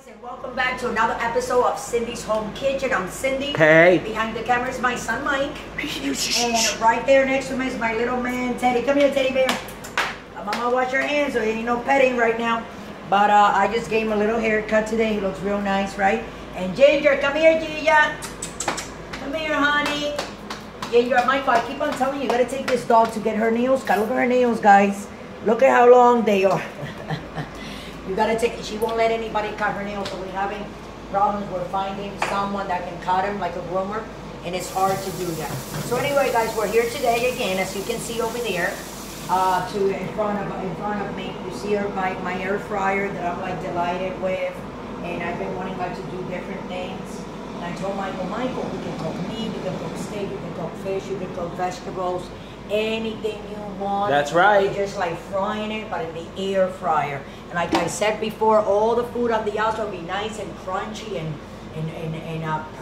guys, and welcome back to another episode of Cindy's Home Kitchen. I'm Cindy. Hey. Behind the camera is my son Mike. And right there next to me is my little man Teddy. Come here, Teddy bear. Mama, wash your hands, so there ain't no petting right now. But I just gave him a little haircut today. He looks real nice, right? And Ginger, come here, Gia. Come here, honey. Ginger, Michael, I keep on telling you, you gotta take this dog to get her nails cut. Look at her nails, guys. Look at how long they are. You gotta take it. She won't let anybody cut her nails, so we're having problems. We're finding someone that can cut them, like a groomer, and it's hard to do that. So anyway, guys, we're here today again, as you can see over there, in front of me. You see my air fryer that I'm like delighted with, and I've been wanting like to do different things. And I told Michael, we can cook meat, you can cook steak, you can cook fish, you can cook vegetables, anything you want. That's right. You're just like frying it, but in the air fryer. And like I said before, all the food on the outside will be nice and crunchy and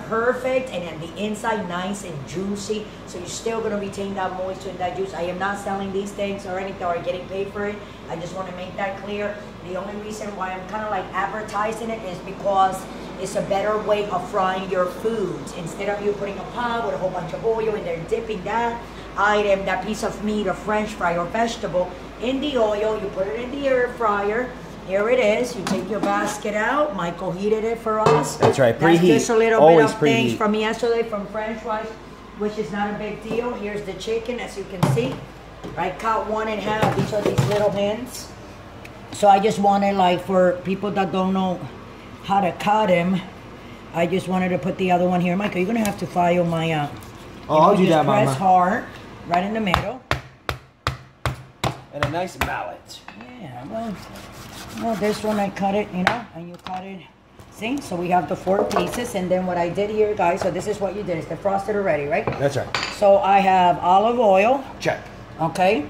perfect, and on the inside nice and juicy. So you're still gonna retain that moisture and that juice. I am not selling these things or anything or getting paid for it. I just want to make that clear. The only reason why I'm kind of like advertising it is because it's a better way of frying your foods. Instead of you putting a pot with a whole bunch of oil and then dipping that item, that piece of meat or french fry or vegetable in the oil, you put it in the air fryer. Here it is. You take your basket out. Michael heated it for us. That's right. Preheat. That's just a little Always bit of preheat. things from yesterday from french fries, which is not a big deal. Here's the chicken, as you can see. I cut one in half. These are these little hens. So I just wanted, like, for people that don't know how to cut them, I just wanted to put the other one here. Michael, you're going to have to file my... I'll do that, Mama. Press hard, right in the middle. And a nice mallet. Yeah, well, this one I cut it, you know, and you cut it. See? So we have the 4 pieces, and then what I did here, guys, so this is what you did. It's defrosted already, right? That's right. So I have olive oil. Check. Okay.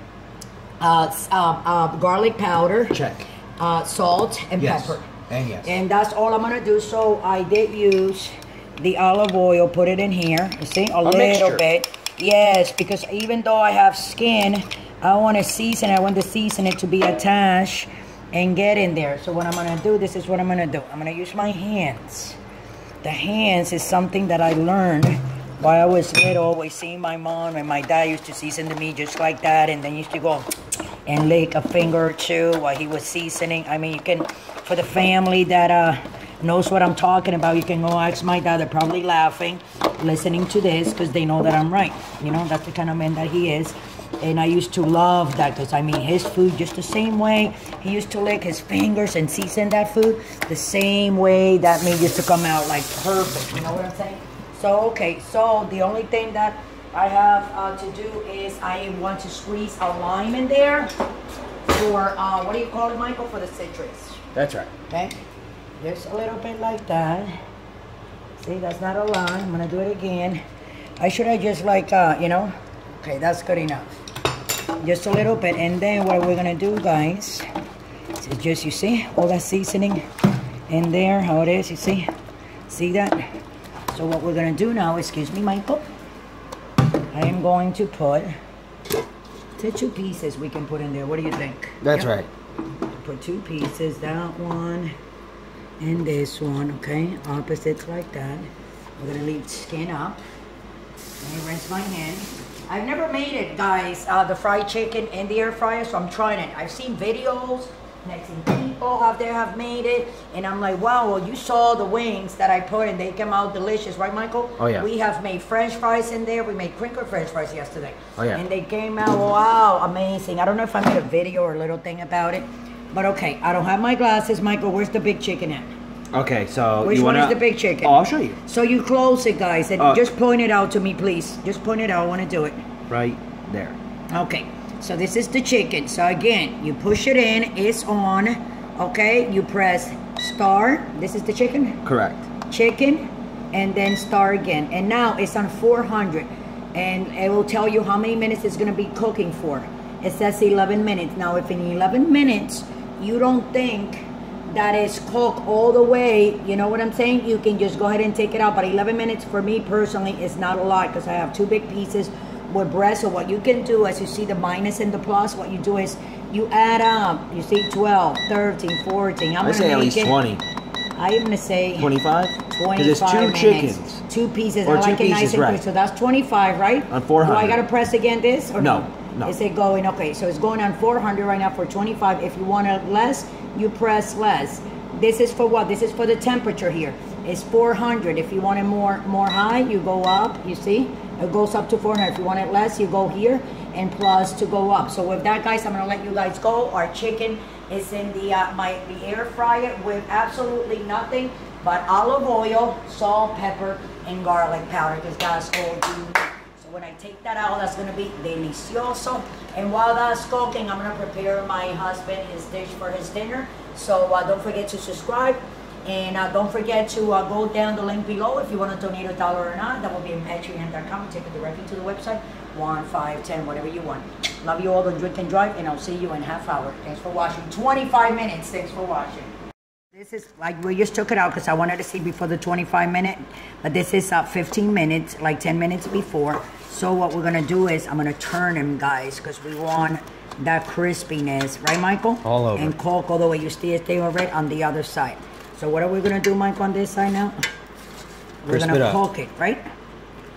Garlic powder. Check. Salt and pepper. And yes. And that's all I'm gonna do. So I did use the olive oil, put it in here. You see, a little mixture. bit. Yes, because even though I have skin, I want to season. I want the seasoning to be attached and get in there. So what I'm gonna do, this is what I'm gonna do. I'm gonna use my hands. The hands is something that I learned while I was little, always seeing my mom and my dad used to season the meat just like that, and then used to go and lick a finger or two while he was seasoning. I mean, you can, for the family that knows what I'm talking about, you can go ask my dad. They're probably laughing, listening to this, because they know that I'm right. You know, that's the kind of man that he is. And I used to love that, because I mean, his food just the same way he used to lick his fingers and season that food, the same way that meat used to come out, like perfect. You know what I'm saying? So, okay, so the only thing that I have to do is I want to squeeze a lime in there for, what do you call it, Michael? For the citrus. That's right. Okay? Just a little bit like that. See, that's not a lime. I'm going to do it again. I should have just like, you know. Okay, that's good enough. Just a little bit. And then what we're going to do, guys, is just, you see, all that seasoning in there, how it is, you see? See that? So what we're going to do now, excuse me, Michael, I am going to put the 2 pieces we can put in there. What do you think? That's right. Put 2 pieces, that one and this one, okay? Opposites like that. We're going to leave skin up. Let me rinse my hand. I've never made it, guys, the fried chicken in the air fryer, so I'm trying it. I've seen videos, and I've seen people out there have made it, and I'm like, wow, well, you saw the wings that I put, and they came out delicious, right, Michael? Oh, yeah. We have made french fries in there. We made crinkle french fries yesterday. Oh, yeah. And they came out, wow, amazing. I don't know if I made a video or a little thing about it, but okay, I don't have my glasses. Michael, where's the big chicken at? Okay, so which one is the big chicken? Oh, I'll show you. So you close it, guys, and just point it out to me, please. Just point it out. I want to do it. Right there. Okay, so this is the chicken. So again, you push it in. It's on. Okay, you press star. This is the chicken? Correct. Chicken, and then star again. And now it's on 400. And it will tell you how many minutes it's going to be cooking for. It says 11 minutes. Now, if in 11 minutes you don't think that is cooked all the way, you know what I'm saying? You can just go ahead and take it out. But 11 minutes for me personally is not a lot, because I have 2 big pieces with breast. So what you can do, as you see the minus and the plus, what you do is you add up. You see 12, 13, 14. I say at least 20. I am gonna say 25? 25 Because it's 2 minutes. chickens. 2 pieces. Or I like 2 it nice pieces, and right. quick. So that's 25, right? On 400. Do I gotta press again this or No, no. Is it going? Okay, so it's going on 400 right now for 25. If you want it less, you press less. This is for what? This is for the temperature here. It's 400. If you want it more high, you go up. You see? It goes up to 400. If you want it less, you go here and plus to go up. So with that, guys, I'm gonna let you guys go. Our chicken is in the the air fryer with absolutely nothing but olive oil, salt, pepper, and garlic powder. Because that's all you need. So when I take that out, that's gonna be delicioso. And while that's cooking, I'm gonna prepare my husband his dish for his dinner. So don't forget to subscribe. And don't forget to go down the link below if you want to donate $1 or not. That will be in patreon.com. Take it directly to the website. 1, 5, 10, whatever you want. Love you all. Don't drink and drive. And I'll see you in half hour. Thanks for watching. 25 minutes. Thanks for watching. This is like we just took it out because I wanted to see before the 25-minute. But this is 15 minutes, like 10 minutes before. So what we're going to do is I'm going to turn them, guys, because we want that crispiness. Right, Michael? All over. And cook all the way. You see it, they are red on the other side. So what are we going to do, Mike, on this side now? We're going to cook it, right?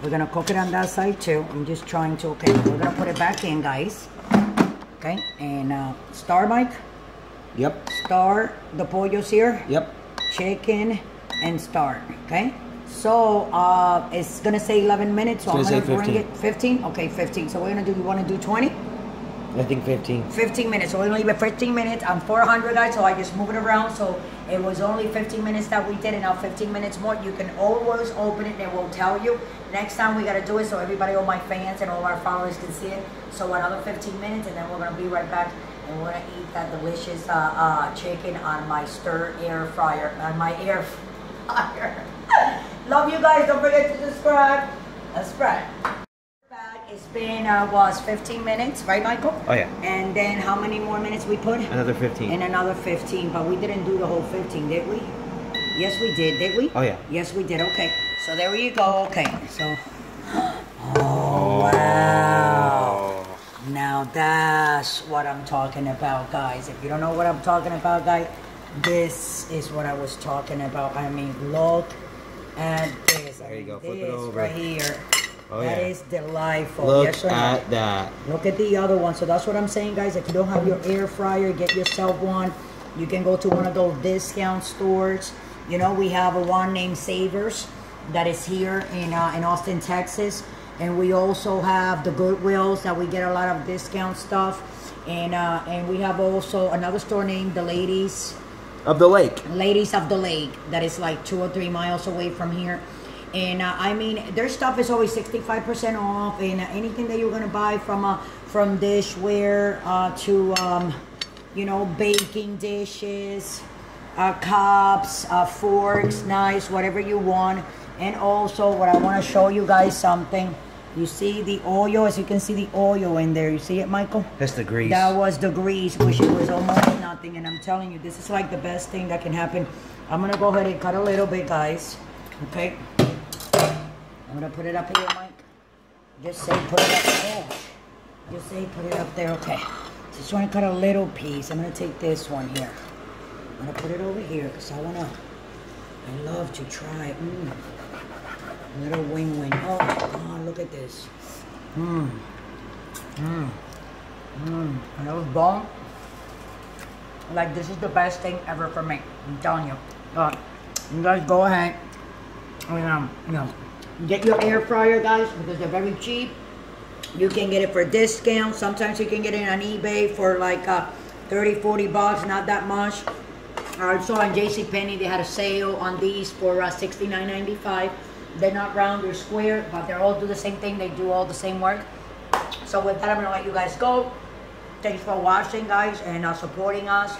We're going to cook it on that side, too. I'm just trying to, okay, we're going to put it back in, guys. Okay, and star, Mike? Yep. Star, the pollo's here. Yep. Chicken and start, okay? So it's going to say 11 minutes, so I'm going to bring it 15? Okay, 15. So we're going to do, you want to do 20? I think 15. 15 minutes. So we're going to leave it 15 minutes. I'm 400, guys, so I just move it around. So it was only 15 minutes that we did, and now 15 minutes more. You can always open it, and it will tell you. Next time we got to do it so everybody, all my fans and all our followers can see it. So another 15 minutes, and then we're going to be right back, and we're going to eat that delicious chicken on my air fryer. Love you guys. Don't forget to subscribe. Subscribe. It's been, was 15 minutes, right, Michael? Oh, yeah. And then how many more minutes we put? Another 15. And another 15, but we didn't do the whole 15, did we? Yes, we did we? Oh, yeah. Yes, we did, okay. So there you go, okay. So, oh, wow. Now that's what I'm talking about, guys. If you don't know what I'm talking about, guys, this is what I was talking about. I mean, look at this. There you go, this flip it over. Right here. Oh, that yeah. is delightful. Look yes or no? at that. Look at the other one. So that's what I'm saying, guys. If you don't have your air fryer, get yourself one. You can go to one of those discount stores. You know, we have a one named Savers that is here in Austin, Texas. And we also have the Goodwills that we get a lot of discount stuff. And we have also another store named the Ladies Of the Lake. Ladies of the Lake that is like 2 or 3 miles away from here. And I mean, their stuff is always 65% off, and anything that you're gonna buy from dishware to you know, baking dishes, cups, forks, knives, whatever you want. And also, what I want to show you guys something. You see the oil, as you can see the oil in there. You see it, Michael? That's the grease. That was the grease, which it was almost nothing. And I'm telling you, this is like the best thing that can happen. I'm gonna go ahead and cut a little bit, guys. Okay. I'm gonna put it up here, Mike. Just say put it up there. Just say put it up there, okay. Just want to cut a little piece. I'm gonna take this one here. I'm gonna put it over here because I love to try. Little wing. Oh God, look at this. And that was bomb. Like, this is the best thing ever for me. I'm telling you. You guys go ahead and you know, get your air fryer, guys, because they're very cheap. You can get it for a discount. Sometimes you can get it on eBay for like 30, 40 bucks, not that much. I saw on JCPenney they had a sale on these for $69.95. They're not round or square, but they all do the same thing. They do all the same work. So with that, I'm gonna let you guys go. Thanks for watching, guys, and supporting us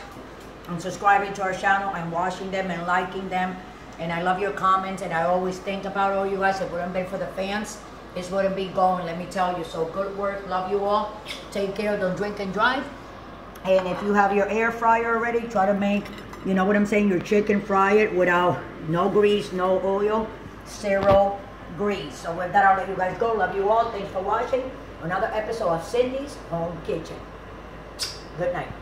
and subscribing to our channel and watching them and liking them. And I love your comments, and I always think about all you guys. If it wouldn't been for the fans, this wouldn't be going, let me tell you. So good work, love you all. Take care, don't drink and drive. And if you have your air fryer already, try to make, you know what I'm saying, your chicken, fry it without no grease, no oil, 0 grease. So with that, I'll let you guys go. Love you all. Thanks for watching another episode of Cindy's Home Kitchen. Good night.